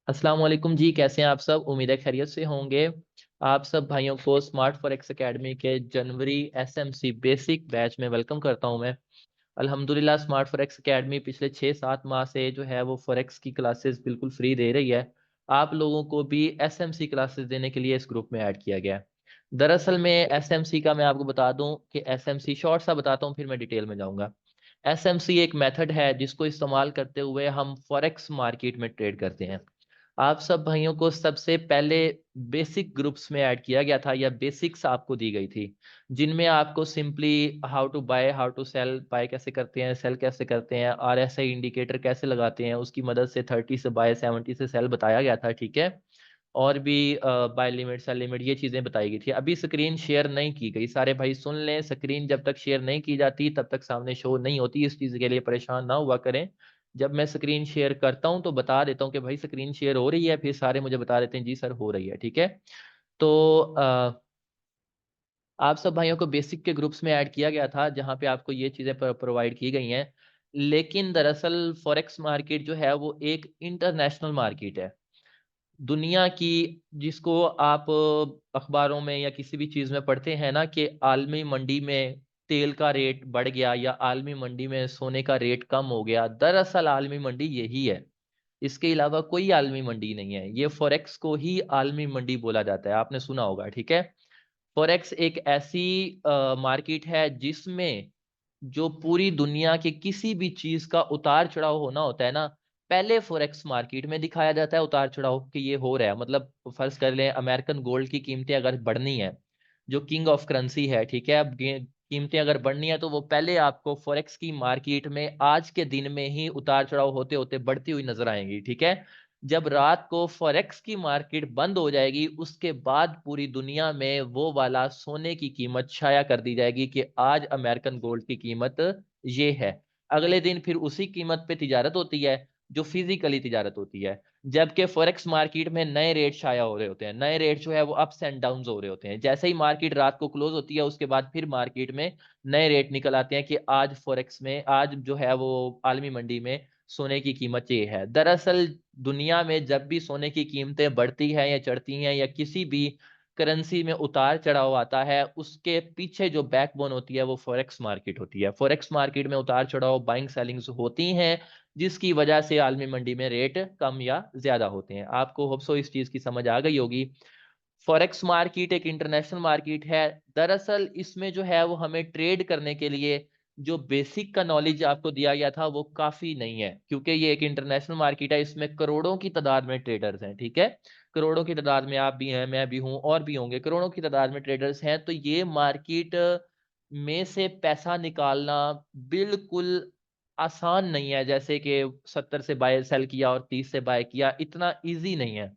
अस्सलाम वालेकुम जी, कैसे हैं आप सब? उम्मीद है खैरियत से होंगे। आप सब भाइयों को स्मार्ट फॉरेक्स एकेडमी के जनवरी एसएमसी बेसिक बैच में वेलकम करता हूं मैं। अल्हम्दुलिल्लाह स्मार्ट फॉरेक्स एकेडमी पिछले 6-7 माह से जो है वो फॉरेक्स की क्लासेस बिल्कुल फ्री दे रही है। आप लोगों को भी एसएमसी क्लासेस देने के लिए इस ग्रुप में ऐड किया गया है। दरअसल में एसएमसी का मैं आपको बता दूं कि एसएमसी शॉर्ट सा बताता हूं, फिर मैं डिटेल में जाऊंगा। एसएमसी एक मेथड है जिसको इस्तेमाल करते हुए हम फॉरेक्स मार्केट में ट्रेड करते हैं। आप सब भाइयों को सबसे पहले बेसिक ग्रुप्स में ऐड किया गया था या बेसिक्स आपको दी गई थी, जिनमें आपको simply how to buy, how to sell, buy कैसे करते हैं, सेल कैसे करते हैं, आरएसआई इंडिकेटर कैसे लगाते हैं, उसकी मदद से 30 से बाय, 70 से सेल बताया गया था। ठीक है। और भी बाय लिमिट, सेल लिमिट, ये चीज़ें बताई गई थी। अभी स्क्रीन शेयर नहीं की गई, सारे भाई सुन लें, स्क्रीन जब तक शेयर नहीं की जाती तब तक सामने शो नहीं होती। इस चीज़ के लिए परेशान ना हुआ करें। जब मैं स्क्रीन शेयर करता हूं तो बता देता हूं कि भाई स्क्रीन शेयर हो रही है, फिर सारे मुझे बता देते हैं जी सर हो रही है। ठीक है। तो आप सब भाइयों को बेसिक के ग्रुप्स में ऐड किया गया था जहां पे आपको ये चीज़ें प्रोवाइड की गई हैं। लेकिन दरअसल फॉरेक्स मार्केट जो है वो एक इंटरनेशनल मार्केट है। दुनिया की, जिसको आप अखबारों में या किसी भी चीज़ में पढ़ते हैं ना कि आलमी मंडी में तेल का रेट बढ़ गया या आलमी मंडी में सोने का रेट कम हो गया, दरअसल आलमी मंडी यही है। इसके अलावा कोई आलमी मंडी नहीं है। ये फॉरेक्स को ही आलमी मंडी बोला जाता है, आपने सुना होगा। ठीक है। फॉरेक्स एक ऐसी मार्केट है जिसमें जो पूरी दुनिया के किसी भी चीज का उतार चढ़ाव होना होता है ना, पहले फॉरेक्स मार्केट में दिखाया जाता है उतार चढ़ाव कि ये हो रहा है। मतलब फर्ज कर लें अमेरिकन गोल्ड की कीमतें अगर बढ़नी है, जो किंग ऑफ करेंसी है, ठीक है, अब कीमतें अगर बढ़नी है तो वो पहले आपको फॉरेक्स की मार्केट में आज के दिन में ही उतार चढ़ाव होते होते बढ़ती हुई नजर आएंगी। ठीक है। जब रात को फॉरेक्स की मार्केट बंद हो जाएगी उसके बाद पूरी दुनिया में वो वाला सोने की कीमत छाया कर दी जाएगी कि आज अमेरिकन गोल्ड की कीमत ये है। अगले दिन फिर उसी कीमत पे तिजारत होती है, जो फिजिकली तिजारत होती है। जबकि फॉरेक्स मार्केट में नए रेट छाया हो रहे होते हैं, नए रेट जो है वो अप्स एंड डाउन्स हो रहे होते हैं। जैसे ही मार्केट रात को क्लोज होती है उसके बाद फिर मार्केट में नए रेट निकल आते हैं कि आज फॉरेक्स में, आज जो है वो आलमी मंडी में सोने की कीमत ये है। दरअसल दुनिया में जब भी सोने की कीमतें बढ़ती हैं या चढ़ती हैं या किसी भी करेंसी में उतार चढ़ाव आता है, उसके पीछे जो बैकबोन होती है वो फॉरेक्स मार्केट होती है। फॉरेक्स मार्केट में उतार चढ़ाव, बाइंग सेलिंग्स होती हैं, जिसकी वजह से आलमी मंडी में रेट कम या ज्यादा होते हैं। आपको होप्सो इस चीज की समझ आ गई होगी। फॉरेक्स मार्केट एक इंटरनेशनल मार्केट है। दरअसल इसमें जो है वो हमें ट्रेड करने के लिए जो बेसिक का नॉलेज आपको दिया गया था वो काफी नहीं है, क्योंकि ये एक इंटरनेशनल मार्केट है। इसमें करोड़ों की तादाद में ट्रेडर्स हैं। ठीक है। करोड़ों की तादाद में आप भी हैं, मैं भी हूं, और भी होंगे, करोड़ों की तादाद में ट्रेडर्स हैं। तो ये मार्केट में से पैसा निकालना बिल्कुल आसान नहीं है। जैसे कि 70 से बाय सेल किया और 30 से बाय किया, इतना इजी नहीं है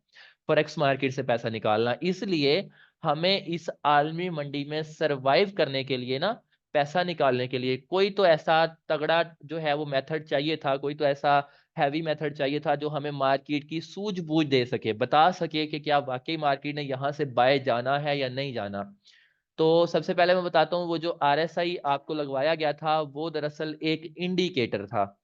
फॉरेक्स मार्केट से पैसा निकालना। इसलिए हमें इस आलमी मंडी में सरवाइव करने के लिए ना, पैसा निकालने के लिए कोई तो ऐसा तगड़ा जो है वो मेथड चाहिए था, कोई तो ऐसा हैवी मेथड चाहिए था जो हमें मार्केट की सूझबूझ दे सके, बता सके कि क्या वाकई मार्केट ने यहाँ से बाय जाना है या नहीं जाना। तो सबसे पहले मैं बताता हूँ, वो जो आरएसआई आपको लगवाया गया था वो दरअसल एक इंडिकेटर था।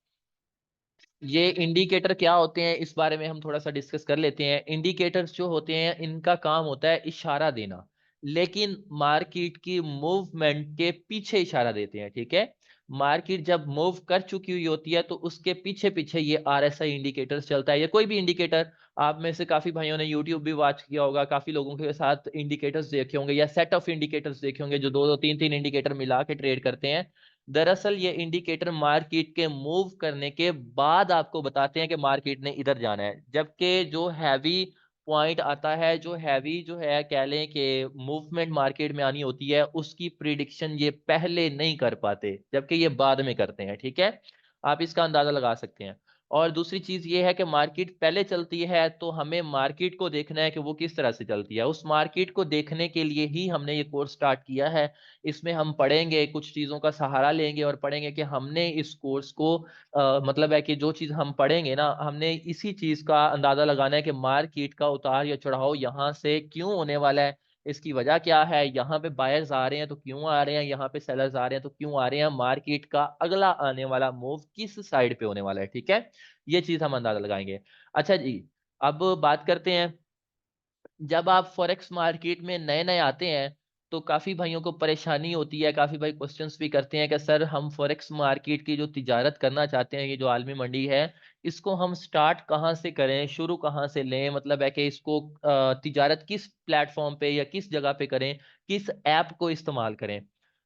ये इंडिकेटर क्या होते हैं इस बारे में हम थोड़ा सा डिस्कस कर लेते हैं। इंडिकेटर्स जो होते हैं इनका काम होता है इशारा देना, लेकिन मार्केट की मूवमेंट के पीछे इशारा देते हैं। ठीक है। मार्केट जब मूव कर चुकी हुई होती है तो उसके पीछे पीछे ये आरएसआई इंडिकेटर्स चलता है, या कोई भी इंडिकेटर। आप में से काफी भाइयों ने यूट्यूब भी वॉच किया होगा, काफी लोगों के साथ इंडिकेटर्स देखे होंगे या सेट ऑफ इंडिकेटर्स देखे होंगे जो दो दो तीन तीन इंडिकेटर मिला के ट्रेड करते हैं। दरअसल ये इंडिकेटर मार्केट के मूव करने के बाद आपको बताते हैं कि मार्केट ने इधर जाना है। जबकि जो हैवी पॉइंट आता है, जो हैवी जो है कह लें कि मूवमेंट मार्केट में आनी होती है, उसकी प्रिडिक्शन ये पहले नहीं कर पाते, जबकि ये बाद में करते हैं। ठीक है। आप इसका अंदाजा लगा सकते हैं। और दूसरी चीज ये है कि मार्केट पहले चलती है तो हमें मार्केट को देखना है कि वो किस तरह से चलती है। उस मार्केट को देखने के लिए ही हमने ये कोर्स स्टार्ट किया है। इसमें हम पढ़ेंगे, कुछ चीज़ों का सहारा लेंगे और पढ़ेंगे कि हमने इस कोर्स को मतलब है कि जो चीज़ हम पढ़ेंगे ना, हमने इसी चीज़ का अंदाज़ा लगाना है कि मार्केट का उतार या चढ़ाव यहाँ से क्यों होने वाला है, इसकी वजह क्या है, यहाँ पे बायर्स आ रहे हैं तो क्यों आ रहे हैं, यहाँ पे सेलर्स आ रहे हैं तो क्यों आ रहे हैं, मार्केट का अगला आने वाला मूव किस साइड पे होने वाला है। ठीक है। ये चीज़ हम अंदाज़ा लगाएंगे। अच्छा जी, अब बात करते हैं, जब आप फॉरेक्स मार्केट में नए नए आते हैं तो काफी भाइयों को परेशानी होती है, काफी भाई क्वेश्चंस भी करते हैं कि सर हम फॉरेक्स मार्केट की जो तिजारत करना चाहते हैं, ये जो आलमी मंडी है, इसको हम स्टार्ट कहाँ से करें, शुरू कहाँ से लें, मतलब है कि इसको तिजारत किस प्लेटफॉर्म पे या किस जगह पे करें, किस ऐप को इस्तेमाल करें।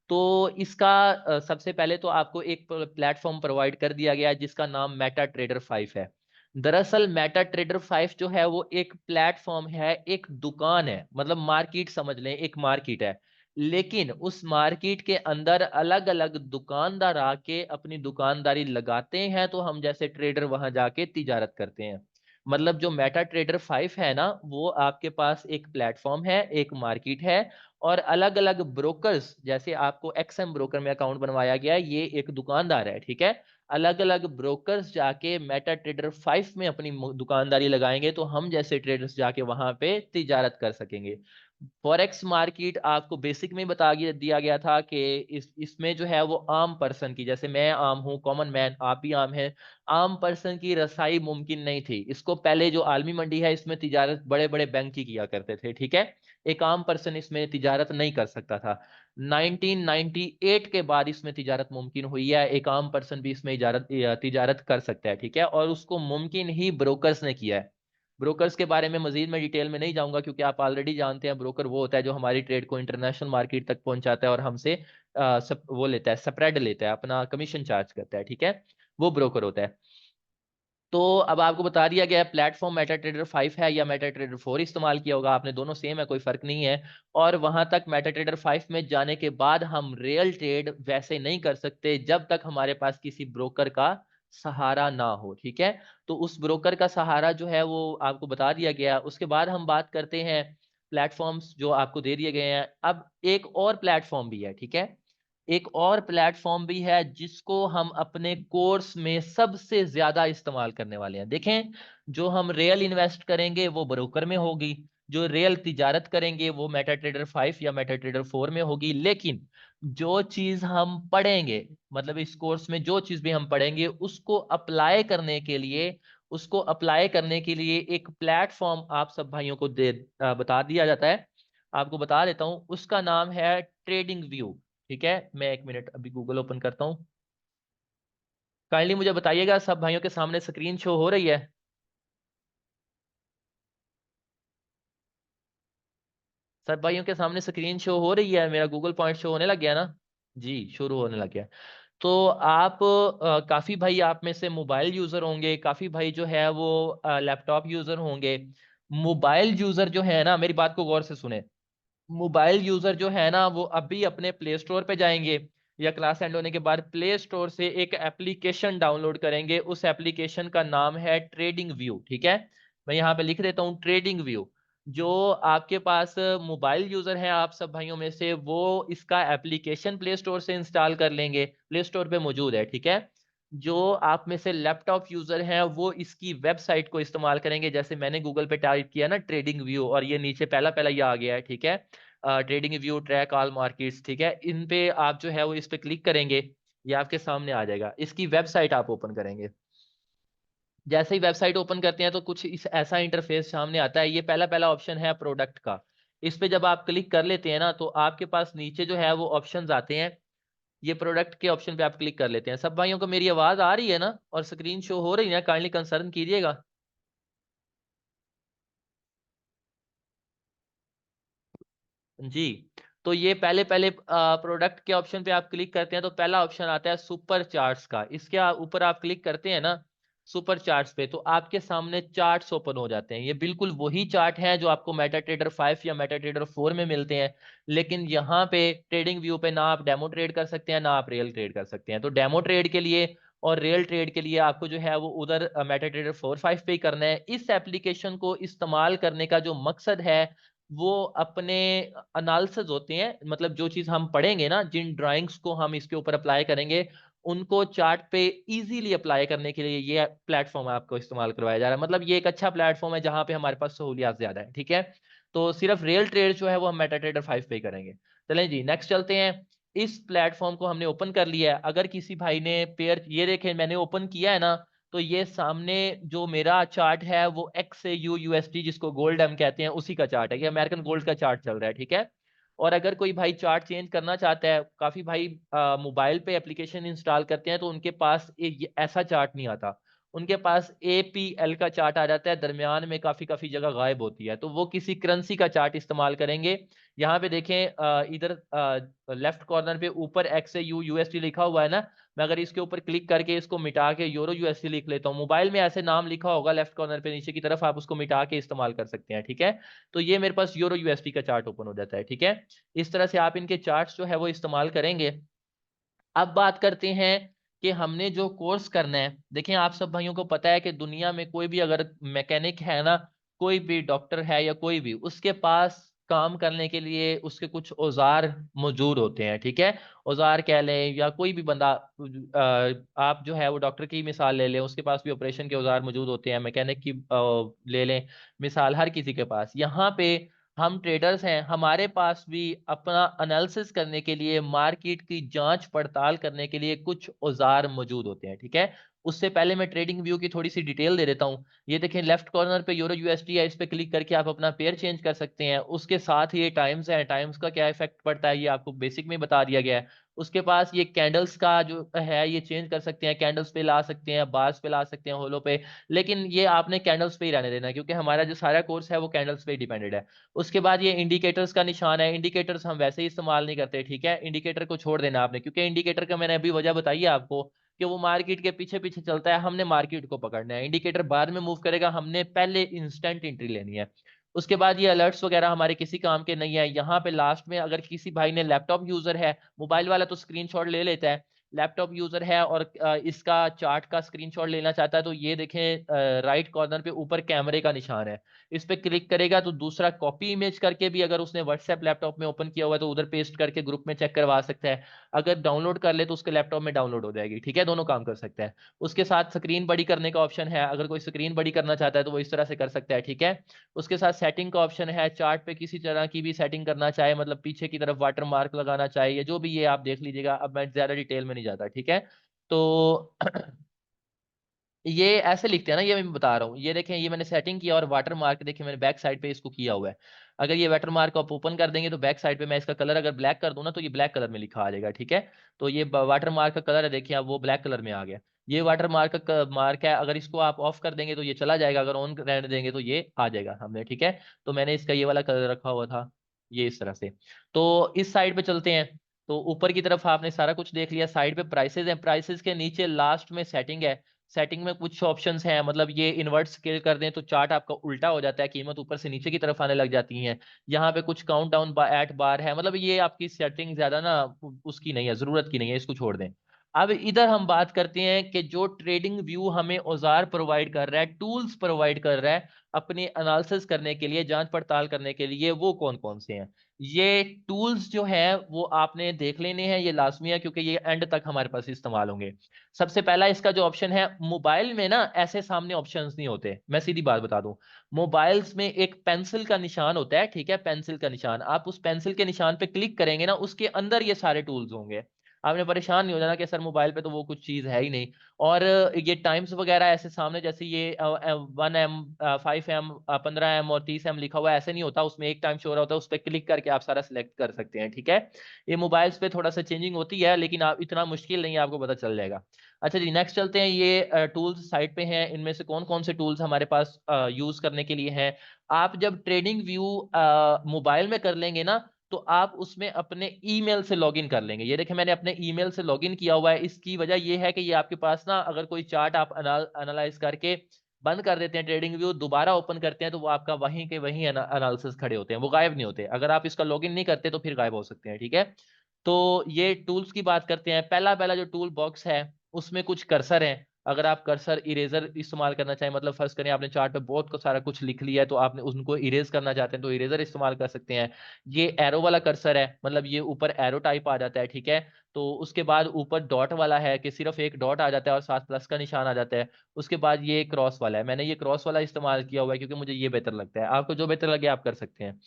तो इसका सबसे पहले तो आपको एक प्लेटफॉर्म प्रोवाइड कर दिया गया है जिसका नाम मेटा ट्रेडर 5 है। दरअसल मेटा ट्रेडर 5 जो है वो एक प्लेटफॉर्म है, एक दुकान है, मतलब मार्केट समझ लें, एक मार्केट है। लेकिन उस मार्केट के अंदर अलग अलग दुकानदार आके अपनी दुकानदारी लगाते हैं, तो हम जैसे ट्रेडर वहां जाके तिजारत करते हैं। मतलब जो मेटा ट्रेडर 5 है ना, वो आपके पास एक प्लेटफॉर्म है, एक मार्केट है, और अलग अलग ब्रोकर्स, जैसे आपको एक्सएम ब्रोकर में अकाउंट बनवाया गया है, ये एक दुकानदार है, ठीक है। अलग अलग ब्रोकर्स जाके मेटा ट्रेडर 5 में अपनी दुकानदारी लगाएंगे, तो हम जैसे ट्रेडर्स जाके वहां पे तिजारत कर सकेंगे। फॉरेक्स मार्केट आपको बेसिक में बता दिया गया था कि इसमें जो है वो आम पर्सन की, जैसे मैं आम हूँ, कॉमन मैन, आप भी आम हैं, आम पर्सन की रसाई मुमकिन नहीं थी। इसको पहले जो आलमी मंडी है इसमें तिजारत बड़े बड़े बैंक ही किया करते थे, ठीक है। एक आम पर्सन इसमें तिजारत नहीं कर सकता था। 1998 के बाद इसमें तिजारत मुमकिन हुई है, एक आम पर्सन भी इसमें तिजारत कर सकता है, ठीक है। और उसको मुमकिन ही ब्रोकर्स ने किया है। ब्रोकर्स के बारे में मजीद मैं डिटेल में नहीं जाऊंगा, क्योंकि आप ऑलरेडी जानते हैं ब्रोकर वो होता है जो हमारी ट्रेड को इंटरनेशनल मार्केट तक पहुंचाता है और हमसे वो लेता है, स्प्रेड लेता है, अपना कमीशन चार्ज करता है, ठीक है। वो ब्रोकर होता है। तो अब आपको बता दिया गया है प्लेटफॉर्म मेटा ट्रेडर 5 है या मेटा ट्रेडर 4 इस्तेमाल किया होगा आपने, दोनों सेम है, कोई फर्क नहीं है। और वहां तक मेटा ट्रेडर 5 में जाने के बाद हम रियल ट्रेड वैसे नहीं कर सकते जब तक हमारे पास किसी ब्रोकर का सहारा ना हो, ठीक है। तो उस ब्रोकर का सहारा जो है वो आपको बता दिया गया। उसके बाद हम बात करते हैं प्लेटफॉर्म्स जो आपको दे दिए गए हैं। अब एक और प्लेटफॉर्म भी है, ठीक है। एक और प्लेटफॉर्म भी है जिसको हम अपने कोर्स में सबसे ज्यादा इस्तेमाल करने वाले हैं। देखें, जो हम रियल इन्वेस्ट करेंगे वो ब्रोकर में होगी, जो रियल तिजारत करेंगे वो मेटा ट्रेडर 5 या मेटा ट्रेडर 4 में होगी। लेकिन जो चीज हम पढ़ेंगे, मतलब इस कोर्स में जो चीज भी हम पढ़ेंगे उसको अप्लाई करने के लिए, एक प्लेटफॉर्म आप सब भाइयों को बता दिया जाता है। आपको बता देता हूं, उसका नाम है ट्रेडिंग व्यू, ठीक है। मैं एक मिनट अभी गूगल ओपन करता हूँ। काइंडली मुझे बताइएगा सब भाइयों के सामने स्क्रीन शो हो रही है? सब भाइयों के सामने स्क्रीन शो हो रही है? मेरा गूगल पॉइंट शो होने लग गया ना? जी, शुरू होने लग गया। तो आप काफी भाई आप में से मोबाइल यूजर होंगे, काफी भाई जो है वो लैपटॉप यूजर होंगे। मोबाइल यूजर जो है ना, मेरी बात को गौर से सुने, मोबाइल यूजर जो है ना वो अभी अपने प्ले स्टोर पे जाएंगे, या क्लास एंड होने के बाद प्ले स्टोर से एक एप्लीकेशन डाउनलोड करेंगे। उस एप्लीकेशन का नाम है ट्रेडिंग व्यू, ठीक है। मैं यहाँ पे लिख देता हूँ ट्रेडिंग व्यू। जो आपके पास मोबाइल यूजर हैं आप सब भाइयों में से, वो इसका एप्लीकेशन प्ले स्टोर से इंस्टॉल कर लेंगे, प्ले स्टोर पे मौजूद है, ठीक है। जो आप में से लैपटॉप यूजर हैं वो इसकी वेबसाइट को इस्तेमाल करेंगे, जैसे मैंने गूगल पे टाइप किया ना ट्रेडिंग व्यू, और ये नीचे पहला पहला ये आ गया है, ठीक है। Trading view track all markets, ठीक है। इन पे आप जो है वो इस पे क्लिक करेंगे, ये आपके सामने आ जाएगा। इसकी वेबसाइट आप ओपन करेंगे। जैसे ही वेबसाइट ओपन करते हैं तो कुछ इस ऐसा इंटरफेस सामने आता है। ये पहला पहला ऑप्शन है प्रोडक्ट का। इस पे जब आप क्लिक कर लेते हैं ना, तो आपके पास नीचे जो है वो ऑप्शंस आते हैं। ये प्रोडक्ट के ऑप्शन पे आप क्लिक कर लेते हैं। सब भाइयों को मेरी आवाज आ रही है ना, और स्क्रीन शो हो रही है? काइंडली कंसर्न कीजिएगा। जी। तो ये पहले पहले प्रोडक्ट के ऑप्शन पे आप क्लिक करते हैं तो पहला ऑप्शन आता है सुपर चार्ट्स का। इसके ऊपर आप क्लिक करते हैं ना सुपर चार्ट्स पे, तो आपके सामने चार्ट्स ओपन हो जाते हैं। ये बिल्कुल वही चार्ट हैं जो आपको मेटा ट्रेडर 5 या मेटा ट्रेडर 4 में मिलते हैं। लेकिन यहाँ पे ट्रेडिंग व्यू पे ना आप डेमो ट्रेड कर सकते हैं, ना आप रियल ट्रेड कर सकते हैं। तो डेमो ट्रेड के लिए और रियल ट्रेड के लिए आपको जो है वो उधर मेटा ट्रेडर 4 5 पे ही करना है। इस एप्लीकेशन को इस्तेमाल करने का जो मकसद है, वो अपने एनालिसिस होते हैं, मतलब जो चीज हम पढ़ेंगे ना, जिन ड्राइंग्स को हम इसके ऊपर अप्लाई करेंगे, उनको चार्ट पे इजीली अप्लाई करने के लिए ये प्लेटफॉर्म आपको इस्तेमाल करवाया जा रहा है। मतलब ये एक अच्छा प्लेटफॉर्म है जहां पे हमारे पास सहूलियात ज्यादा है, ठीक है। तो सिर्फ रियल ट्रेड जो है वो हम मेटा ट्रेडर 5 पे ही करेंगे। चलें जी, नेक्स्ट चलते हैं। इस प्लेटफॉर्म को हमने ओपन कर लिया है। अगर किसी भाई ने पेयर, ये देखें मैंने ओपन किया है ना, तो ये सामने जो मेरा चार्ट है वो XAU USD, जिसको गोल्ड हम कहते हैं, उसी का चार्ट है। ये अमेरिकन गोल्ड का चार्ट चल रहा है, ठीक है। और अगर कोई भाई चार्ट चेंज करना चाहता है, काफी भाई मोबाइल पे एप्लीकेशन इंस्टॉल करते हैं तो उनके पास ऐसा चार्ट नहीं आता। उनके पास APL का चार्ट आ जाता है, दरमियान में काफी काफी जगह गायब होती है, तो वो किसी करेंसी का चार्ट इस्तेमाल करेंगे। यहाँ पे देखें, इधर लेफ्ट कॉर्नर पे ऊपर XAU USD लिखा हुआ है ना। मैं अगर इसके ऊपर क्लिक करके इसको मिटा के यूरो USD लिख लेता हूँ, मोबाइल में ऐसे नाम लिखा होगा लेफ्ट कॉर्नर पे नीचे की तरफ, आप उसको मिटा के इस्तेमाल कर सकते हैं, ठीक है। तो ये मेरे पास यूरो USD का चार्ट ओपन हो जाता है, ठीक है। इस तरह से आप इनके चार्ट्स जो है वो इस्तेमाल करेंगे। अब बात करते हैं कि हमने जो कोर्स करना है। देखें, आप सब भाइयों को पता है कि दुनिया में कोई भी अगर मैकेनिक है ना, कोई भी डॉक्टर है या कोई भी, उसके पास काम करने के लिए उसके कुछ औजार मौजूद होते हैं, ठीक है। औजार कह लें या कोई भी बंदा, आप जो है वो डॉक्टर की मिसाल ले लें, उसके पास भी ऑपरेशन के औजार मौजूद होते हैं। मैकेनिक की ले लें मिसाल, हर किसी के पास। यहाँ पे हम ट्रेडर्स हैं, हमारे पास भी अपना एनालिसिस करने के लिए, मार्केट की जांच पड़ताल करने के लिए कुछ औजार मौजूद होते हैं, ठीक है। उससे पहले मैं ट्रेडिंग व्यू की थोड़ी सी डिटेल दे देता हूं। ये देखें, लेफ्ट कॉर्नर पे यूरो USD है, इस पे क्लिक करके आप अपना पेयर चेंज कर सकते हैं। उसके साथ ही ये टाइम्स है, टाइम्स का क्या इफेक्ट पड़ता है ये आपको बेसिक में बता दिया गया है। उसके पास ये कैंडल्स का जो है ये चेंज कर सकते हैं, कैंडल्स पे ला सकते हैं, बार्स पे ला सकते हैं, होलो पे। लेकिन ये आपने कैंडल्स पे ही रहने देना है, क्योंकि हमारा जो सारा कोर्स है वो कैंडल्स पे ही डिपेंडेड है। उसके बाद ये इंडिकेटर्स का निशान है, इंडिकेटर्स हम वैसे ही इस्तेमाल नहीं करते, ठीक है। इंडिकेटर को छोड़ देना आपने, क्योंकि इंडिकेटर का मैंने अभी वजह बताई है आपको कि वो मार्केट के पीछे पीछे चलता है, हमने मार्केट को पकड़ना है। इंडिकेटर बाद में मूव करेगा, हमने पहले इंस्टेंट एंट्री लेनी है। उसके बाद ये अलर्ट्स वगैरह हमारे किसी काम के नहीं है। यहाँ पे लास्ट में अगर किसी भाई ने, लैपटॉप यूजर है, मोबाइल वाला तो स्क्रीनशॉट ले लेता है, लैपटॉप यूजर है और इसका चार्ट का स्क्रीनशॉट लेना चाहता है, तो ये देखें राइट कॉर्नर पे ऊपर कैमरे का निशान है, इस पे क्लिक करेगा तो दूसरा कॉपी इमेज करके भी, अगर उसने व्हाट्सएप लैपटॉप में ओपन किया हुआ है तो उधर पेस्ट करके ग्रुप में चेक करवा सकता है। अगर डाउनलोड कर ले तो उसके लैपटॉप में डाउनलोड हो जाएगी, ठीक है, दोनों काम कर सकता है। उसके साथ स्क्रीन बड़ी करने का ऑप्शन है, अगर कोई स्क्रीन बड़ी करना चाहता है तो वो इस तरह से कर सकता है, ठीक है। उसके साथ सेटिंग का ऑप्शन है, चार्ट पे किसी तरह की भी सेटिंग करना चाहे, मतलब पीछे की तरफ वाटर मार्क लगाना चाहे या जो भी, ये आप देख लीजिएगा, अब मैं ज्यादा डिटेल में नहीं जाता, ठीक है। तो ये ऐसे लिखते हैं ना, ये मैं बता रहा हूँ। ये देखें, ये मैंने सेटिंग किया और वाटर मार्क देखें मैंने बैक साइड पे इसको किया हुआ है। अगर ये वाटर मार्क आप ओपन कर देंगे तो बैक साइड पे मैं इसका कलर अगर ब्लैक कर दूं ना तो ये ब्लैक कलर में लिखा आ जाएगा, ठीक है। तो ये वाटर मार्क का कलर है, देखिए अब वो ब्लैक कलर में आ गया। ये वाटर मार्क का मार्क है, अगर इसको आप ऑफ कर देंगे तो ये चला जाएगा, अगर ऑन रहने देंगे तो ये आ जाएगा हमने, ठीक है। तो मैंने इसका ये वाला कलर रखा हुआ था, ये इस तरह से। तो इस साइड पे चलते हैं। तो ऊपर की तरफ आपने सारा कुछ देख लिया, साइड पे प्राइसेस हैं, प्राइसेस के नीचे लास्ट में सेटिंग है। सेटिंग में कुछ ऑप्शंस हैं, मतलब ये इन्वर्ट स्केल कर दें तो चार्ट आपका उल्टा हो जाता है, कीमत ऊपर से नीचे की तरफ आने लग जाती है। यहाँ पे कुछ काउंट डाउन एट बार है, मतलब ये आपकी सेटिंग ज्यादा ना उसकी नहीं है, जरूरत की नहीं है, इसको छोड़ दें। अब इधर हम बात करते हैं कि जो ट्रेडिंग व्यू हमें औजार प्रोवाइड कर रहा है, टूल्स प्रोवाइड कर रहा है अपने एनालिसिस करने के लिए, जांच पड़ताल करने के लिए, वो कौन कौन से हैं। ये टूल्स जो है वो आपने देख लेने हैं, ये लाजमी है क्योंकि ये एंड तक हमारे पास इस्तेमाल होंगे। सबसे पहला इसका जो ऑप्शन है, मोबाइल में ना ऐसे सामने ऑप्शंस नहीं होते, मैं सीधी बात बता दूं। मोबाइल्स में एक पेंसिल का निशान होता है, ठीक है, पेंसिल का निशान, आप उस पेंसिल के निशान पे क्लिक करेंगे ना, उसके अंदर ये सारे टूल्स होंगे। आपने परेशान नहीं हो जाना कि सर मोबाइल पे तो वो कुछ चीज है ही नहीं। और ये टाइम्स वगैरह ऐसे सामने, जैसे ये 1M 5M 15M और 30M लिखा हुआ है, ऐसे नहीं होता, उसमें एक टाइम शो रहा होता है, उस पर क्लिक करके आप सारा सिलेक्ट कर सकते हैं, ठीक है। ये मोबाइल्स पे थोड़ा सा चेंजिंग होती है, लेकिन आप इतना मुश्किल नहीं है, आपको पता चल जाएगा। अच्छा जी, नेक्स्ट चलते हैं। ये टूल्स साइट पे हैं, इनमें से कौन कौन से टूल्स हमारे पास यूज करने के लिए हैं। आप जब ट्रेडिंग व्यू मोबाइल में कर लेंगे ना, तो आप उसमें अपने ईमेल से लॉगिन कर लेंगे। ये देखें, मैंने अपने ईमेल से लॉगिन किया हुआ है। इसकी वजह ये है कि ये आपके पास ना, अगर कोई चार्ट आप एनालाइज करके बंद कर देते हैं, ट्रेडिंग व्यू दोबारा ओपन करते हैं, तो वो आपका वहीं के वहीं एनालिसिस खड़े होते हैं, वो गायब नहीं होते। अगर आप इसका लॉगिन नहीं करते तो फिर गायब हो सकते हैं, ठीक है। तो ये टूल्स की बात करते हैं। पहला पहला जो टूल बॉक्स है उसमें कुछ कर्सर है। अगर आप कर्सर इरेजर इस्तेमाल करना चाहें, मतलब फर्स्ट करें आपने चार्ट पे बहुत को सारा कुछ लिख लिया है तो आपने उनको इरेज करना चाहते हैं तो इरेजर इस्तेमाल कर सकते हैं। ये एरो वाला कर्सर है, मतलब ये ऊपर एरो टाइप आ जाता है, ठीक है। तो उसके बाद ऊपर डॉट वाला है कि सिर्फ एक डॉट आ जाता है और साथ प्लस का निशान आ जाता है। उसके बाद ये क्रॉस वाला है, मैंने ये क्रॉस वाला इस्तेमाल किया हुआ है क्योंकि मुझे ये बेहतर लगता है, आपको जो बेहतर लगे आप कर सकते हैं।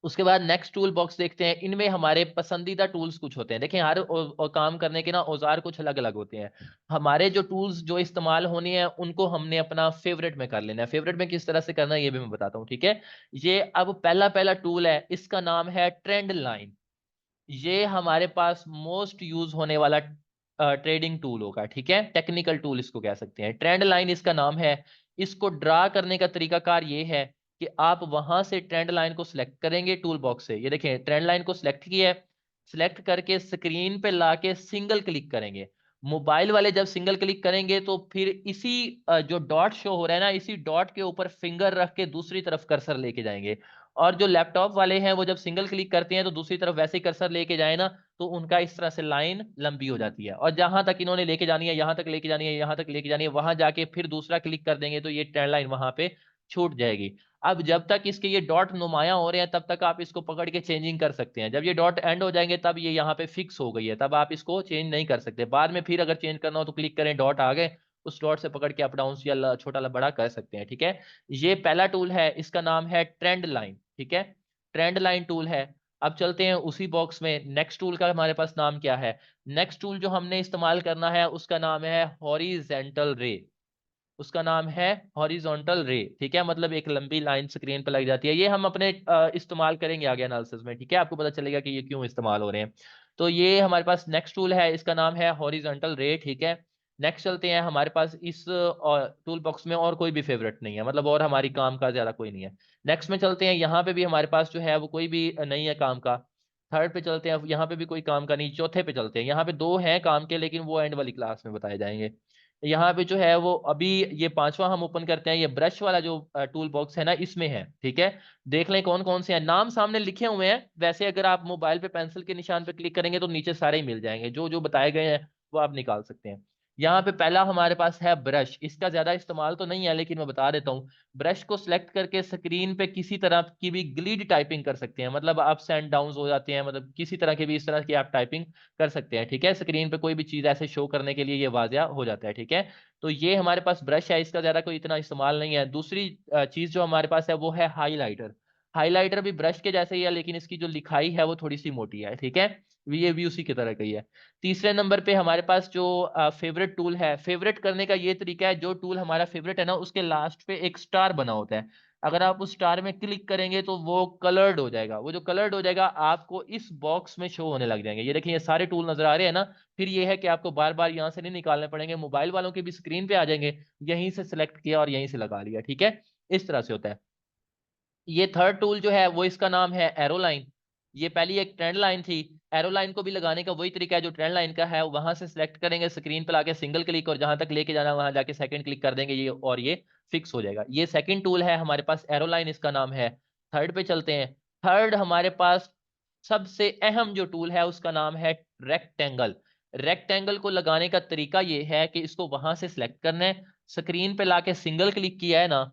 उसके बाद नेक्स्ट टूल बॉक्स देखते हैं। इनमें हमारे पसंदीदा टूल्स कुछ होते हैं। देखें, हर काम करने के ना औजार कुछ अलग अलग होते हैं। हमारे जो टूल्स जो इस्तेमाल होने हैं उनको हमने अपना फेवरेट में कर लेना है। फेवरेट में किस तरह से करना है ये भी मैं बताता हूँ, ठीक है। ये अब पहला पहला टूल है, इसका नाम है ट्रेंड लाइन। ये हमारे पास मोस्ट यूज होने वाला ट्रेडिंग टूल होगा, ठीक है। टेक्निकल टूल इसको कह सकते हैं। ट्रेंड लाइन इसका नाम है। इसको ड्रा करने का तरीकाकार ये है कि आप वहां से ट्रेंड लाइन को सिलेक्ट करेंगे टूल बॉक्स से। ये देखें, ट्रेंड लाइन को सिलेक्ट किया है। सिलेक्ट करके स्क्रीन पे लाके सिंगल क्लिक करेंगे। मोबाइल वाले जब सिंगल क्लिक करेंगे तो फिर इसी जो डॉट शो हो रहा है ना, इसी डॉट के ऊपर फिंगर रख के दूसरी तरफ कर्सर लेके जाएंगे। और जो लैपटॉप वाले हैं वो जब सिंगल क्लिक करते हैं तो दूसरी तरफ वैसे ही कर्सर लेके जाए ना, तो उनका इस तरह से लाइन लंबी हो जाती है। और जहां तक इन्होंने लेके जानी है, यहां तक लेके जानी है, यहां तक लेके जानी है, वहां जाके फिर दूसरा क्लिक कर देंगे तो ये ट्रेंड लाइन वहां पे छूट जाएगी। अब जब तक इसके ये डॉट नुमाया हो रहे हैं तब तक आप इसको पकड़ के चेंजिंग कर सकते हैं। जब ये डॉट एंड हो जाएंगे तब ये यहाँ पे फिक्स हो गई है, तब आप इसको चेंज नहीं कर सकते। बाद में फिर अगर चेंज करना हो तो क्लिक करें, डॉट आ गए, उस डॉट से पकड़ के अप डाउन या छोटा बड़ा कर सकते हैं, ठीक है। ये पहला टूल है, इसका नाम है ट्रेंड लाइन, ठीक है। ट्रेंड लाइन टूल है। अब चलते हैं उसी बॉक्स में, नेक्स्ट टूल का हमारे पास नाम क्या है। नेक्स्ट टूल जो हमने इस्तेमाल करना है उसका नाम है हॉरिजेंटल रे। उसका नाम है हॉरिजॉन्टल रे, ठीक है। मतलब एक लंबी लाइन स्क्रीन पर लग जाती है। ये हम अपने इस्तेमाल करेंगे आगे एनालिसिस में, ठीक है। आपको पता चलेगा कि ये क्यों इस्तेमाल हो रहे हैं। तो ये हमारे पास नेक्स्ट टूल है, इसका नाम है हॉरिजॉन्टल रे, ठीक है। नेक्स्ट चलते हैं, हमारे पास इस टूल बॉक्स में और कोई भी फेवरेट नहीं है, मतलब और हमारी काम का ज्यादा कोई नहीं है। नेक्स्ट में चलते हैं, यहाँ पे भी हमारे पास जो है वो कोई भी नहीं है काम का। थर्ड पे चलते हैं, यहाँ पे भी कोई काम का नहीं। चौथे पे चलते हैं, यहाँ पे दो हैं काम के लेकिन वो एंड वाली क्लास में बताए जाएंगे। यहाँ पे जो है वो अभी ये पांचवा हम ओपन करते हैं। ये ब्रश वाला जो टूल बॉक्स है ना, इसमें है, ठीक है। देख लें कौन कौन से हैं, नाम सामने लिखे हुए हैं। वैसे अगर आप मोबाइल पे पेंसिल के निशान पे क्लिक करेंगे तो नीचे सारे ही मिल जाएंगे, जो जो बताए गए हैं वो आप निकाल सकते हैं। यहाँ पे पहला हमारे पास है ब्रश। इसका ज्यादा इस्तेमाल तो नहीं है लेकिन मैं बता देता हूँ। ब्रश को सिलेक्ट करके स्क्रीन पे किसी तरह की भी ग्लिड टाइपिंग कर सकते हैं, मतलब अप्स एंड डाउन हो जाते हैं, मतलब किसी तरह के भी इस तरह की आप टाइपिंग कर सकते हैं, ठीक है। स्क्रीन पे कोई भी चीज ऐसे शो करने के लिए ये वाजिया हो जाता है, ठीक है। तो ये हमारे पास ब्रश है, इसका ज्यादा कोई इतना इस्तेमाल नहीं है। दूसरी चीज जो हमारे पास है वो है हाईलाइटर। हाईलाइटर भी ब्रश के जैसे ही है लेकिन इसकी जो लिखाई है वो थोड़ी सी मोटी है, ठीक है। ये भी उसी की तरह का ही है। तीसरे नंबर पे हमारे पास जो फेवरेट टूल है, फेवरेट करने का ये तरीका है, जो टूल हमारा फेवरेट है ना उसके लास्ट पे एक स्टार बना होता है। अगर आप उस स्टार में क्लिक करेंगे तो वो कलर्ड हो जाएगा। वो जो कलर्ड हो जाएगा आपको इस बॉक्स में शो होने लग जाएंगे। ये देखिए, ये सारे टूल नजर आ रहे हैं ना। फिर ये है कि आपको बार बार यहाँ से नहीं निकालने पड़ेंगे, मोबाइल वालों के भी स्क्रीन पे आ जाएंगे। यहीं से सिलेक्ट किया और यहीं से लगा लिया, ठीक है। इस तरह से होता है। ये थर्ड टूल जो है वो इसका नाम है एरो लाइन। ये पहली एक ट्रेंड लाइन थी। एरो लाइन को भी लगाने का वही तरीका है जो ट्रेंड लाइन का है। वहां से सिलेक्ट करेंगे, स्क्रीन पर लाके सिंगल क्लिक, और जहां तक लेके जाना वहां जाके सेकंड क्लिक कर देंगे ये, और ये फिक्स हो जाएगा। ये सेकंड टूल है हमारे पास, एरो लाइन इसका नाम है। थर्ड पे चलते हैं। थर्ड हमारे पास सबसे अहम जो टूल है उसका नाम है रेक्टेंगल। रेक्टेंगल को लगाने का तरीका ये है कि इसको वहां से सिलेक्ट करना है, स्क्रीन पे लाके सिंगल क्लिक किया है ना,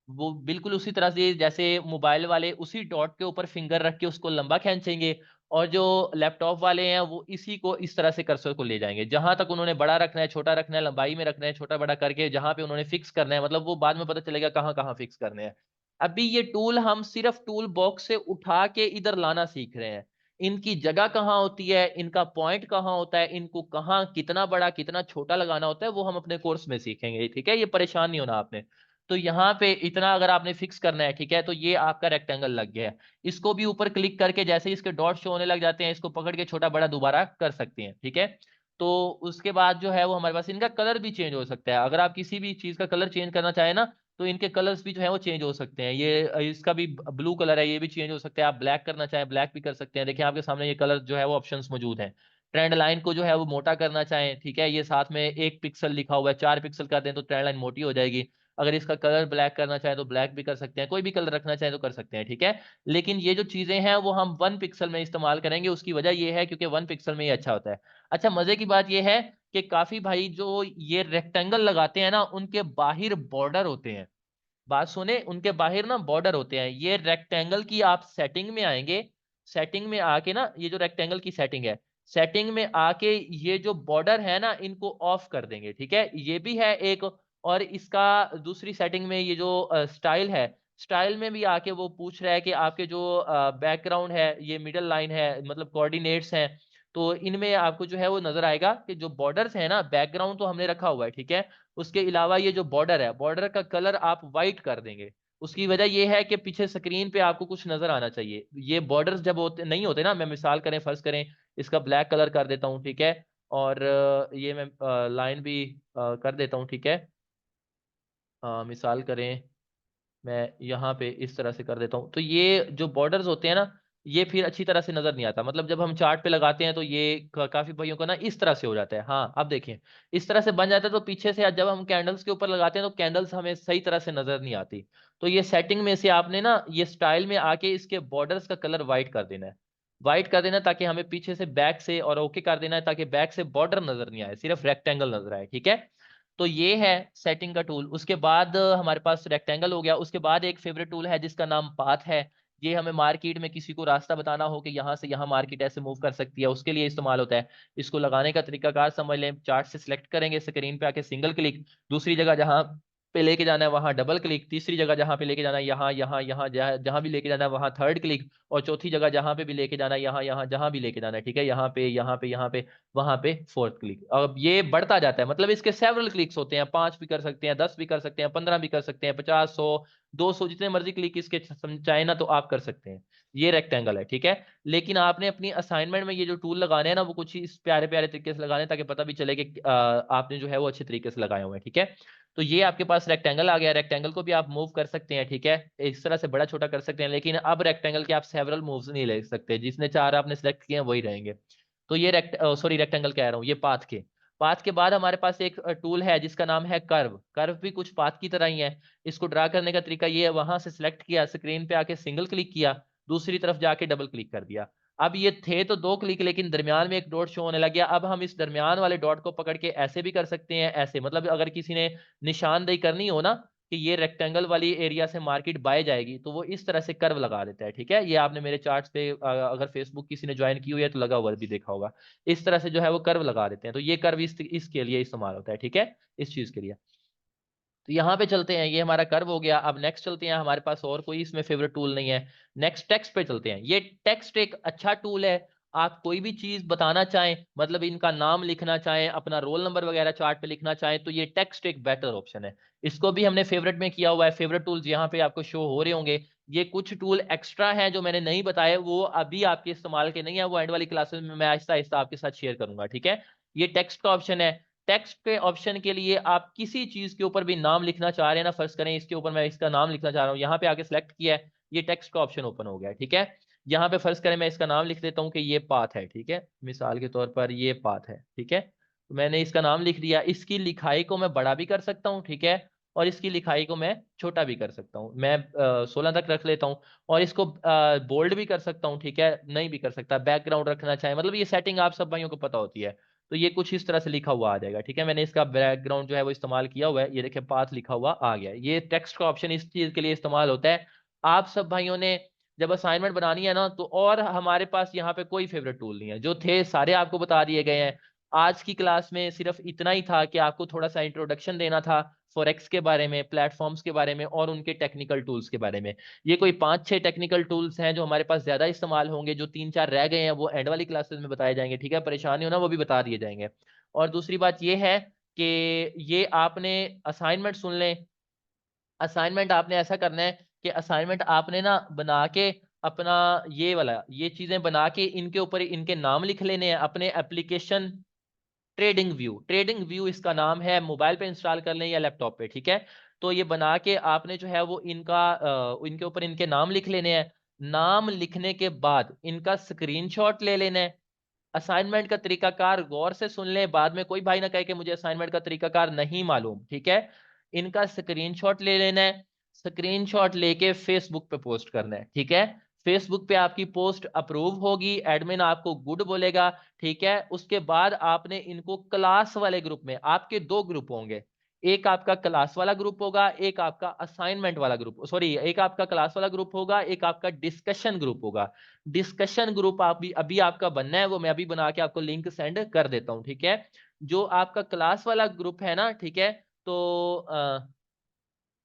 वो बिल्कुल उसी तरह से जैसे मोबाइल वाले उसी डॉट के ऊपर फिंगर रख के उसको लंबा खींचेंगे, और जो लैपटॉप वाले हैं वो इसी को इस तरह से कर्सर को ले जाएंगे। जहां तक उन्होंने बड़ा रखना है, छोटा रखना है, लंबाई में रखना है, छोटा बड़ा करके जहां पे उन्होंने फिक्स करना है, मतलब वो बाद में पता चलेगा कहाँ कहाँ फिक्स करने हैं। अभी ये टूल हम सिर्फ टूल बॉक्स से उठा के इधर लाना सीख रहे हैं। इनकी जगह कहाँ होती है, इनका पॉइंट कहाँ होता है, इनको कहाँ कितना बड़ा कितना छोटा लगाना होता है, वो हम अपने कोर्स में सीखेंगे, ठीक है। ये परेशान नहीं होना आपने। तो यहाँ पे इतना अगर आपने फिक्स करना है, ठीक है, तो ये आपका रेक्टेंगल लग गया है। इसको भी ऊपर क्लिक करके जैसे ही इसके डॉट शो होने लग जाते हैं, इसको पकड़ के छोटा बड़ा दोबारा कर सकते हैं, ठीक है। तो उसके बाद जो है वो हमारे पास इनका कलर भी चेंज हो सकता है। अगर आप किसी भी चीज का कलर चेंज करना चाहें ना, तो इनके कलर्स भी जो है वो चेंज हो सकते हैं। ये इसका भी ब्लू कलर है, ये भी चेंज हो सकता है। आप ब्लैक करना चाहें ब्लैक भी कर सकते हैं। देखिए आपके सामने ये कलर जो है वो ऑप्शंस मौजूद हैं। ट्रेंड लाइन को जो है वो मोटा करना चाहें, ठीक है, ये साथ में 1 पिक्सल लिखा हुआ है, 4 पिक्सल कर दें तो ट्रेंड लाइन मोटी हो जाएगी। अगर इसका कलर ब्लैक करना चाहे तो ब्लैक भी कर सकते हैं, कोई भी कलर रखना चाहे तो कर सकते हैं, ठीक है। लेकिन ये जो चीजें हैं वो हम 1 पिक्सल में इस्तेमाल करेंगे। उसकी वजह ये है क्योंकि 1 पिक्सल में ये अच्छा होता है। अच्छा, मजे की बात ये है कि काफी भाई जो ये रेक्टेंगल लगाते हैं ना, उनके बाहर बॉर्डर होते हैं। बात सुने, उनके बाहर ना बॉर्डर होते हैं। ये रेक्टेंगल की आप सेटिंग में आएंगे। सेटिंग में आके ना, ये जो रेक्टेंगल की सेटिंग है, सेटिंग में आके ये जो बॉर्डर है ना इनको ऑफ कर देंगे, ठीक है। ये भी है एक। और इसका दूसरी सेटिंग में ये जो स्टाइल है, स्टाइल में भी आके वो पूछ रहा है कि आपके जो बैकग्राउंड है, ये मिडल लाइन है, मतलब कोऑर्डिनेट्स हैं, तो इनमें आपको जो है वो नजर आएगा कि जो बॉर्डर्स है ना, बैकग्राउंड तो हमने रखा हुआ है, ठीक है, उसके अलावा ये जो बॉर्डर है, बॉर्डर का कलर आप व्हाइट कर देंगे। उसकी वजह ये है कि पीछे स्क्रीन पे आपको कुछ नजर आना चाहिए। ये बॉर्डर्स जब होते नहीं होते ना, मैं मिसाल करें, फर्ज करें इसका ब्लैक कलर कर देता हूँ, ठीक है, और ये मैं लाइन भी कर देता हूँ, ठीक है, मिसाल करें मैं यहाँ पे इस तरह से कर देता हूँ, तो ये जो बॉर्डर्स होते हैं ना, ये फिर अच्छी तरह से नजर नहीं आता। मतलब जब हम चार्ट पे लगाते हैं तो ये काफी भाइयों को ना इस तरह से हो जाता है। हाँ, अब देखें, इस तरह से बन जाता है, तो पीछे से जब हम कैंडल्स के ऊपर लगाते हैं तो कैंडल्स हमें सही तरह से नजर नहीं आती। तो ये सेटिंग में से आपने ना ये स्टाइल में आके इसके बॉर्डर्स का कलर व्हाइट कर देना है, व्हाइट कर देना है, ताकि हमें पीछे से बैक से, और ओके कर देना है ताकि बैक से बॉर्डर नजर नहीं आए, सिर्फ रेक्टेंगल नजर आए, ठीक है। तो ये है सेटिंग का टूल। उसके बाद हमारे पास रेक्टेंगल हो गया। उसके बाद एक फेवरेट टूल है जिसका नाम पाथ है। ये हमें मार्केट में किसी को रास्ता बताना हो कि यहाँ से यहाँ मार्केट ऐसे मूव कर सकती है, उसके लिए इस्तेमाल होता है। इसको लगाने का तरीकाकार समझ लें, चार्ट से सिलेक्ट करेंगे, स्क्रीन पे आके सिंगल क्लिक, दूसरी जगह जहाँ पे लेके जाना है वहां डबल क्लिक, तीसरी जगह जहाँ पे लेके जाना है यहाँ यहाँ यहाँ, जहाँ जहाँ भी लेके जाना है वहां थर्ड क्लिक, और चौथी जगह जहाँ पे भी लेके जाना है यहाँ यहाँ जहाँ भी लेके जाना है, ठीक है, यहाँ पे यहाँ पे यहाँ पे वहां पे फोर्थ क्लिक। अब ये बढ़ता जाता है, मतलब इसके सेवरल क्लिक्स होते हैं, 5 भी कर सकते हैं, 10 भी कर सकते हैं, 15 भी कर सकते हैं, 50, 100, 200, जितने मर्जी क्लिक इसके चाहे ना तो आप कर सकते हैं। ये रेक्टेंगल है, ठीक है। लेकिन आपने अपनी असाइनमेंट में ये जो टूल लगाने हैं ना, वो कुछ ही इस प्यारे प्यारे तरीके से लगाने हैं, ताकि पता भी चले कि आपने जो है वो अच्छे तरीके से लगाए हुए हैं, ठीक है। तो ये आपके पास रेक्टेंगल आ गया। रेक्टेंगल को भी आप मूव कर सकते हैं, ठीक है, इस तरह से बड़ा छोटा कर सकते हैं, लेकिन अब रेक्टेंगल के आप सेवरल मूव्स नहीं ले सकते, जिसने 4 आपने सेलेक्ट किए हैं वही रहेंगे। तो ये रेक्टेंगल कह रहा हूँ, ये पाथ के बाद हमारे पास एक टूल है जिसका नाम है कर्व। कर्व भी कुछ पाथ की तरह ही है। इसको ड्रा करने का तरीका ये है, वहां से सिलेक्ट किया, स्क्रीन पे आके सिंगल क्लिक किया, दूसरी तरफ जाके डबल क्लिक कर दिया। अब ये थे तो 2 क्लिक, लेकिन दरमियान में एक डॉट शो होने लग गया। अब हम इस दरमियान वाले डॉट को पकड़ के ऐसे भी कर सकते हैं, ऐसे, मतलब अगर किसी ने निशानदेही करनी हो ना कि ये रेक्टेंगल वाली एरिया से मार्केट बाय जाएगी, तो वो इस तरह से कर्व लगा देता है, ठीक है। ये आपने मेरे चार्ट्स पे अगर फेसबुक किसी ने ज्वाइन की हुई है तो लगा हुआ भी देखा होगा। इस तरह से जो है वो कर्व लगा देते हैं, तो ये कर्व इसके लिए इस्तेमाल होता है, ठीक है, इस चीज के लिए। तो यहाँ पे चलते हैं, ये हमारा कर्व हो गया। अब नेक्स्ट चलते हैं, हमारे पास और कोई इसमें फेवरेट टूल नहीं है। नेक्स्ट टेक्स्ट पे चलते हैं। ये टेक्स्ट एक अच्छा टूल है। आप कोई भी चीज बताना चाहें, मतलब इनका नाम लिखना चाहें, अपना रोल नंबर वगैरह चार्ट पे लिखना चाहें, तो ये टेक्स्ट एक बेटर ऑप्शन है। इसको भी हमने फेवरेट में किया हुआ है। फेवरेट टूल्स यहाँ पे आपको शो हो रहे होंगे। ये कुछ टूल एक्स्ट्रा हैं जो मैंने नहीं बताए, वो अभी आपके इस्तेमाल के नहीं है, वो एंड वाली क्लासेस में मैं आहिस्ता आहिस्ता आपके साथ शेयर करूंगा, ठीक है। ये टेक्स्ट का ऑप्शन है। टेक्स्ट के ऑप्शन के लिए आप किसी चीज के ऊपर भी नाम लिखना चाह रहे हैं ना, फर्ज करें इसके ऊपर मैं इसका नाम लिखना चाह रहा हूँ, यहाँ पे आके सिलेक्ट किया है, ये टेक्स्ट का ऑप्शन ओपन हो गया है, ठीक है। यहाँ पे फर्ज करें मैं इसका नाम लिख देता हूँ कि ये पाथ है, ठीक है, मिसाल के तौर पर ये पाथ है, ठीक है। तो मैंने इसका नाम लिख दिया। इसकी लिखाई को मैं बड़ा भी कर सकता हूँ, ठीक है, और इसकी लिखाई को मैं छोटा भी कर सकता हूँ। मैं 16 तक रख लेता हूँ, और इसको बोल्ड भी कर सकता हूँ, ठीक है, नहीं भी कर सकता, बैकग्राउंड रखना चाहे, मतलब ये सेटिंग आप सब भाइयों को पता होती है। तो ये कुछ इस तरह से लिखा हुआ आ जाएगा, ठीक है। मैंने इसका बैकग्राउंड जो है वो इस्तेमाल किया हुआ है, ये देखिए पाथ लिखा हुआ आ गया है। ये टेक्स्ट का ऑप्शन इस चीज के लिए इस्तेमाल होता है। आप सब भाइयों ने जब असाइनमेंट बनानी है ना, तो और हमारे पास यहाँ पे कोई फेवरेट टूल नहीं है, जो थे सारे आपको बता दिए गए हैं। आज की क्लास में सिर्फ इतना ही था कि आपको थोड़ा सा इंट्रोडक्शन देना था फॉरेक्स के बारे में, प्लेटफॉर्म्स के बारे में, और उनके टेक्निकल टूल्स के बारे में। ये कोई 5-6 टेक्निकल टूल्स हैं जो हमारे पास ज्यादा इस्तेमाल होंगे। जो 3-4 रह गए हैं वो एंड वाली क्लासेस में बताए जाएंगे, ठीक है, परेशानी हो ना वो भी बता दिए जाएंगे। और दूसरी बात ये है कि ये आपने असाइनमेंट सुन लें। असाइनमेंट आपने ऐसा करना है कि असाइनमेंट आपने ना बना के अपना ये वाला, ये चीजें बना के इनके ऊपर इनके नाम लिख लेने हैं अपने एप्लीकेशन। ट्रेडिंग व्यू इसका नाम है, मोबाइल पे इंस्टॉल कर लें या लैपटॉप पे, ठीक है। तो ये बना के आपने जो है वो इनके ऊपर इनके नाम लिख लेने हैं। नाम लिखने के बाद इनका स्क्रीनशॉट ले लेना है। असाइनमेंट का तरीकाकार गौर से सुन लें, बाद में कोई भाई ना कहे कि मुझे असाइनमेंट का तरीकाकार नहीं मालूम, ठीक है। इनका स्क्रीनशॉट ले लेना है। स्क्रीनशॉट लेके फेसबुक पे पोस्ट करना है, ठीक है। फेसबुक पे आपकी पोस्ट अप्रूव होगी, एडमिन आपको गुड बोलेगा, ठीक है। उसके बाद आपने इनको क्लास वाले ग्रुप में, आपके 2 ग्रुप होंगे, एक आपका क्लास वाला ग्रुप होगा, एक आपका असाइनमेंट वाला ग्रुप, सॉरी, एक आपका क्लास वाला ग्रुप होगा, एक आपका डिस्कशन ग्रुप होगा। डिस्कशन ग्रुप आप भी अभी आपका बनना है, वो मैं अभी बना के आपको लिंक सेंड कर देता हूँ, ठीक है। जो आपका क्लास वाला ग्रुप है ना, ठीक है, तो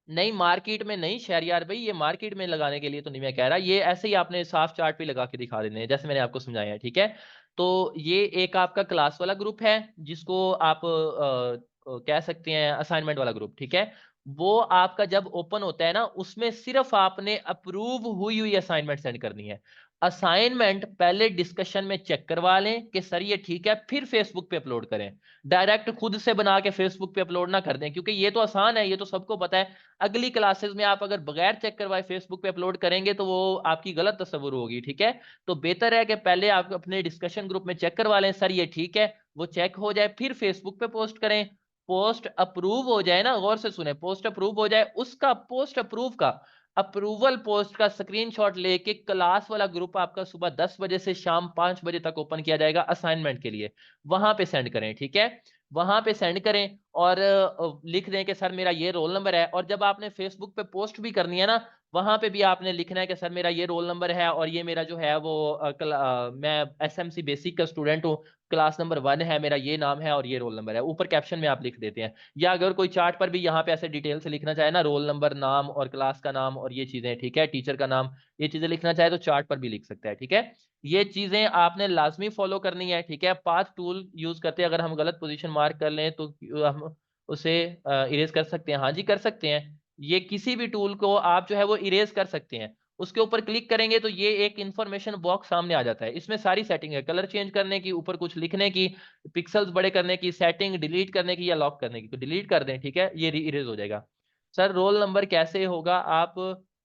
नहीं, मार्केट में नहीं शहरयार भाई, ये मार्केट में लगाने के लिए तो नहीं मैं कह रहा, ये ऐसे ही आपने साफ चार्ट पे लगा के दिखा देने हैं जैसे मैंने आपको समझाया है, ठीक है। तो ये एक आपका क्लास वाला ग्रुप है जिसको आप कह सकते हैं असाइनमेंट वाला ग्रुप, ठीक है। वो आपका जब ओपन होता है ना, उसमें सिर्फ आपने अप्रूव हुई हुई असाइनमेंट सेंड करनी है। असाइनमेंट पहले डिस्कशन में चेक करवा लें कि सर ये ठीक है, फिर फेसबुक पे अपलोड करें। डायरेक्ट खुद से बना के फेसबुक पे अपलोड ना कर दें, क्योंकि ये तो आसान है, ये तो सबको पता है। अगली क्लासेस में आप अगर बगैर चेक करवाए फेसबुक पे अपलोड करेंगे तो वो आपकी गलत तस्वुर होगी, ठीक है। तो बेहतर है कि पहले आप अपने डिस्कशन ग्रुप में चेक करवा लें, सर ये ठीक है, वो चेक हो जाए फिर फेसबुक पे पोस्ट करें। पोस्ट अप्रूव हो जाए ना, गौर से सुने, पोस्ट अप्रूव हो जाए, उसका पोस्ट अप्रूव का अप्रूवल पोस्ट का स्क्रीनशॉट लेके क्लास वाला ग्रुप आपका सुबह 10 बजे से शाम 5 बजे तक ओपन किया जाएगा असाइनमेंट के लिए, वहां पे सेंड करें, ठीक है। वहां पे सेंड करें और लिख दें कि सर मेरा ये रोल नंबर है। और जब आपने फेसबुक पे पोस्ट भी करनी है ना, वहां पे भी आपने लिखना है कि सर मेरा ये रोल नंबर है और ये मेरा जो है वो मैं एसएमसी बेसिक का स्टूडेंट हूँ, क्लास नंबर 1 है मेरा, ये नाम है और ये रोल नंबर है, ऊपर कैप्शन में आप लिख देते हैं। या अगर कोई चार्ट पर भी यहाँ पे ऐसे डिटेल से लिखना चाहे ना, रोल नंबर, नाम और क्लास का नाम और ये चीजें, ठीक है, टीचर का नाम, ये चीजें लिखना चाहे तो चार्ट पर भी लिख सकता है, ठीक है। ये चीजें आपने लाजमी फॉलो करनी है, ठीक है। पाथ टूल यूज करते हैं, अगर हम गलत पोजीशन मार्क कर लें तो हम उसे इरेज कर सकते हैं, हाँ जी कर सकते हैं। ये किसी भी टूल को आप जो है वो इरेज कर सकते हैं। उसके ऊपर क्लिक करेंगे तो ये एक इंफॉर्मेशन बॉक्स सामने आ जाता है, इसमें सारी सेटिंग है, कलर चेंज करने की, ऊपर कुछ लिखने की, पिक्सल्स बड़े करने की, सेटिंग डिलीट करने की या लॉक करने की, तो डिलीट कर दें, ठीक है, ये इरेज हो जाएगा। सर रोल नंबर कैसे होगा आप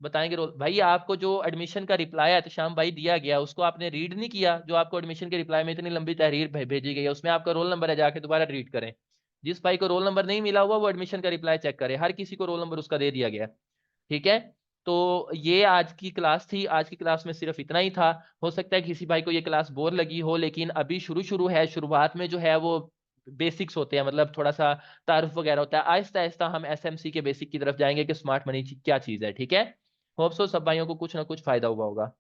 बताएंगे? रोल भाई, आपको जो एडमिशन का रिप्लाई एहतशाम भाई दिया गया उसको आपने रीड नहीं किया? जो आपको एडमिशन के रिप्लाई में इतनी लंबी तहरीर भेजी गई है उसमें आपका रोल नंबर है, जाके दोबारा रीड करें। जिस भाई को रोल नंबर नहीं मिला हुआ वो एडमिशन का रिप्लाई चेक करे, हर किसी को रोल नंबर उसका दे दिया गया, ठीक है। तो ये आज की क्लास थी, आज की क्लास में सिर्फ इतना ही था। हो सकता है किसी भाई को ये क्लास बोर लगी हो, लेकिन अभी शुरू शुरू है, शुरुआत में जो है वो बेसिक्स होते हैं, मतलब थोड़ा सा तारुफ वगैरह होता है, आहिस्ता आहिस्ता हम एसएमसी के बेसिक की तरफ जाएंगे कि स्मार्ट मनी क्या चीज़ है, ठीक है। होप सो सब भाइयों को कुछ ना कुछ फायदा हुआ होगा।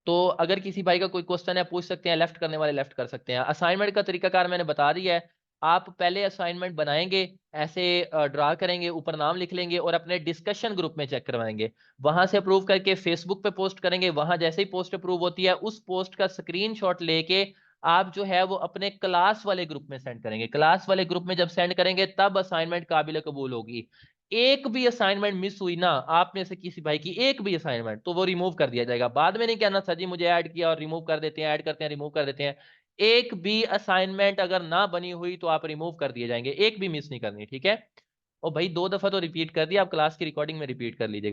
तो अगर किसी भाई का कोई क्वेश्चन है पूछ सकते हैं, लेफ्ट करने वाले लेफ्ट कर सकते हैं। असाइनमेंट का तरीकाकार मैंने बता दिया है। आप पहले असाइनमेंट बनाएंगे, ऐसे ड्रा करेंगे, ऊपर नाम लिख लेंगे और अपने डिस्कशन ग्रुप में चेक करवाएंगे। वहां से अप्रूव करके फेसबुक पे पोस्ट करेंगे, वहां जैसे ही पोस्ट अप्रूव होती है उस पोस्ट का स्क्रीनशॉट लेके आप जो है वो अपने क्लास वाले ग्रुप में सेंड करेंगे। क्लास वाले ग्रुप में जब सेंड करेंगे तब असाइनमेंट काबिल कबूल होगी। एक भी असाइनमेंट मिस हुई ना आप में से किसी भाई की, एक भी असाइनमेंट, तो वो रिमूव कर दिया जाएगा। बाद में नहीं कहना सर जी मुझे ऐड किया और रिमूव कर देते हैं, ऐड करते हैं रिमूव कर देते हैं। एक भी असाइनमेंट अगर ना बनी हुई तो आप रिमूव कर दिए जाएंगे, एक भी मिस नहीं करनी, ठीक है। और भाई 2 दफा तो रिपीट कर दिया, आप क्लास की रिकॉर्डिंग में रिपीट कर लीजिएगा।